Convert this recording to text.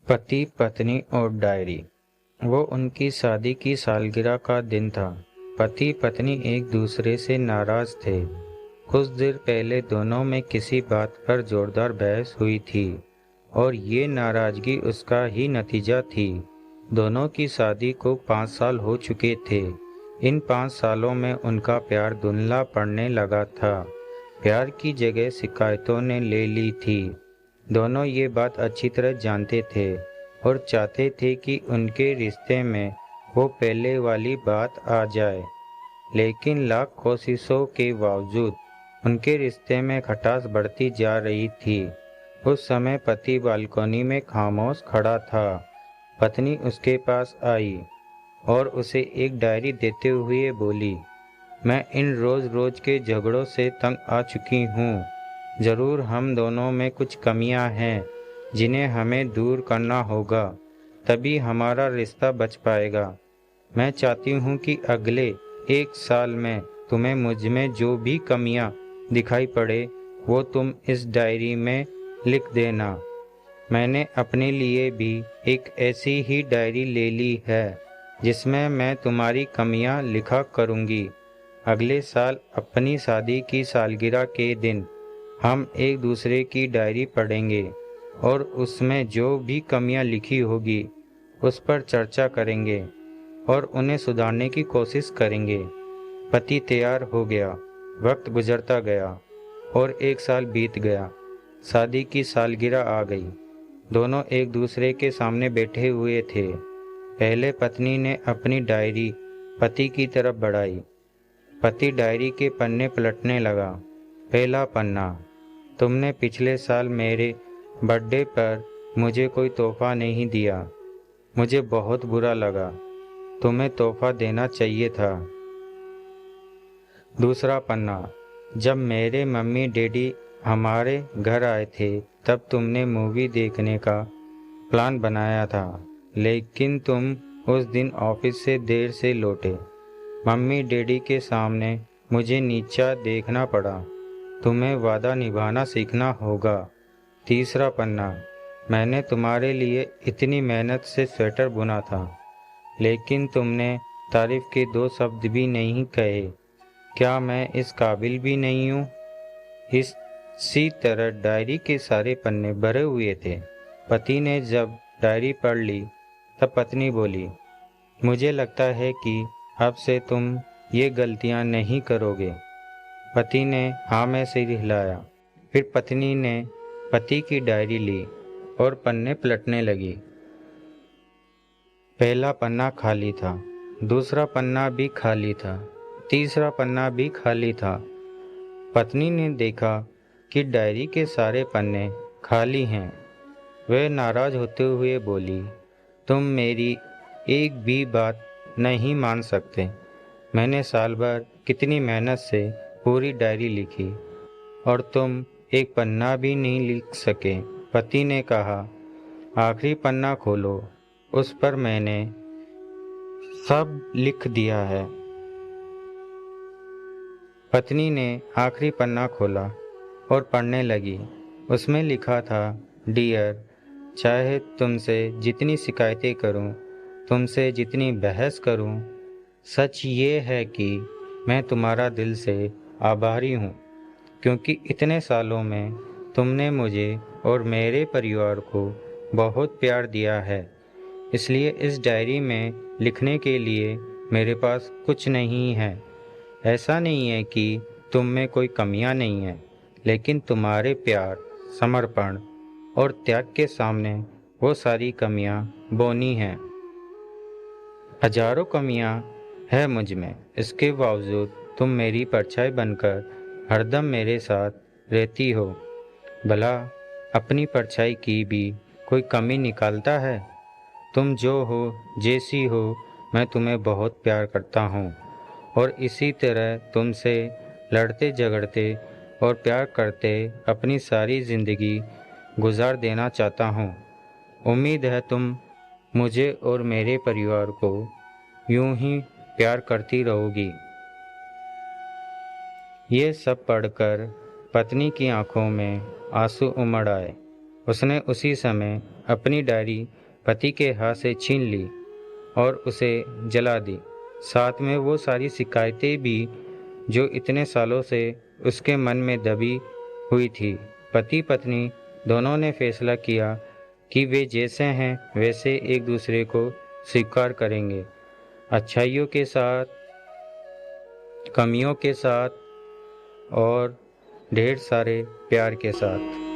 पति पत्नी और डायरी। वो उनकी शादी की सालगिरह का दिन था। पति पत्नी एक दूसरे से नाराज थे। कुछ देर पहले दोनों में किसी बात पर जोरदार बहस हुई थी और ये नाराजगी उसका ही नतीजा थी। दोनों की शादी को 5 साल हो चुके थे। इन 5 सालों में उनका प्यार धुंधला पड़ने लगा था। प्यार की जगह शिकायतों ने ले ली थी। दोनों ये बात अच्छी तरह जानते थे और चाहते थे कि उनके रिश्ते में वो पहले वाली बात आ जाए, लेकिन लाख कोशिशों के बावजूद उनके रिश्ते में खटास बढ़ती जा रही थी। उस समय पति बालकनी में खामोश खड़ा था। पत्नी उसके पास आई और उसे एक डायरी देते हुए बोली, मैं इन रोज रोज के झगड़ों से तंग आ चुकी हूँ। जरूर हम दोनों में कुछ कमियां हैं जिन्हें हमें दूर करना होगा, तभी हमारा रिश्ता बच पाएगा। मैं चाहती हूँ कि अगले 1 साल में तुम्हें मुझ में जो भी कमियां दिखाई पड़े वो तुम इस डायरी में लिख देना। मैंने अपने लिए भी एक ऐसी ही डायरी ले ली है जिसमें मैं तुम्हारी कमियां लिखा करूँगी। अगले साल अपनी शादी की सालगिरह के दिन हम एक दूसरे की डायरी पढ़ेंगे और उसमें जो भी कमियां लिखी होगी उस पर चर्चा करेंगे और उन्हें सुधारने की कोशिश करेंगे। पति तैयार हो गया। वक्त गुजरता गया और 1 साल बीत गया। शादी की सालगिरह आ गई। दोनों एक दूसरे के सामने बैठे हुए थे। पहले पत्नी ने अपनी डायरी पति की तरफ बढ़ाई। पति डायरी के पन्ने पलटने लगा। पहला पन्ना, तुमने पिछले साल मेरे बर्थडे पर मुझे कोई तोहफा नहीं दिया। मुझे बहुत बुरा लगा। तुम्हें तोहफा देना चाहिए था। दूसरा पन्ना, जब मेरे मम्मी डैडी हमारे घर आए थे तब तुमने मूवी देखने का प्लान बनाया था, लेकिन तुम उस दिन ऑफिस से देर से लौटे। मम्मी डैडी के सामने मुझे नीचा देखना पड़ा। तुम्हें वादा निभाना सीखना होगा। तीसरा पन्ना, मैंने तुम्हारे लिए इतनी मेहनत से स्वेटर बुना था, लेकिन तुमने तारीफ के 2 शब्द भी नहीं कहे। क्या मैं इस काबिल भी नहीं हूँ? इसी तरह डायरी के सारे पन्ने भरे हुए थे। पति ने जब डायरी पढ़ ली तब पत्नी बोली, मुझे लगता है कि अब से तुम ये गलतियाँ नहीं करोगे। पति ने हाँ में सिर हिलाया। फिर पत्नी ने पति की डायरी ली और पन्ने पलटने लगी। पहला पन्ना खाली था, दूसरा पन्ना भी खाली था, तीसरा पन्ना भी खाली था। पत्नी ने देखा कि डायरी के सारे पन्ने खाली हैं। वह नाराज होते हुए बोली, तुम मेरी एक भी बात नहीं मान सकते। मैंने साल भर कितनी मेहनत से पूरी डायरी लिखी और तुम एक पन्ना भी नहीं लिख सके। पति ने कहा, आखिरी पन्ना खोलो, उस पर मैंने सब लिख दिया है। पत्नी ने आखिरी पन्ना खोला और पढ़ने लगी। उसमें लिखा था, डियर, चाहे तुमसे जितनी शिकायतें करूं, तुमसे जितनी बहस करूं, सच ये है कि मैं तुम्हारा दिल से आभारी हूँ, क्योंकि इतने सालों में तुमने मुझे और मेरे परिवार को बहुत प्यार दिया है। इसलिए इस डायरी में लिखने के लिए मेरे पास कुछ नहीं है। ऐसा नहीं है कि तुम में कोई कमियां नहीं हैं, लेकिन तुम्हारे प्यार, समर्पण और त्याग के सामने वो सारी कमियां बौनी हैं। हजारों कमियां है मुझ में, इसके बावजूद तुम मेरी परछाई बनकर हरदम मेरे साथ रहती हो। भला अपनी परछाई की भी कोई कमी निकालता है? तुम जो हो, जैसी हो, मैं तुम्हें बहुत प्यार करता हूँ और इसी तरह तुमसे लड़ते झगड़ते और प्यार करते अपनी सारी ज़िंदगी गुजार देना चाहता हूँ। उम्मीद है तुम मुझे और मेरे परिवार को यूं ही प्यार करती रहोगी। ये सब पढ़कर पत्नी की आंखों में आंसू उमड़ आए। उसने उसी समय अपनी डायरी पति के हाथ से छीन ली और उसे जला दी। साथ में वो सारी शिकायतें भी जो इतने सालों से उसके मन में दबी हुई थी। पति पत्नी दोनों ने फैसला किया कि वे जैसे हैं वैसे एक दूसरे को स्वीकार करेंगे, अच्छाइयों के साथ, कमियों के साथ और ढेर सारे प्यार के साथ।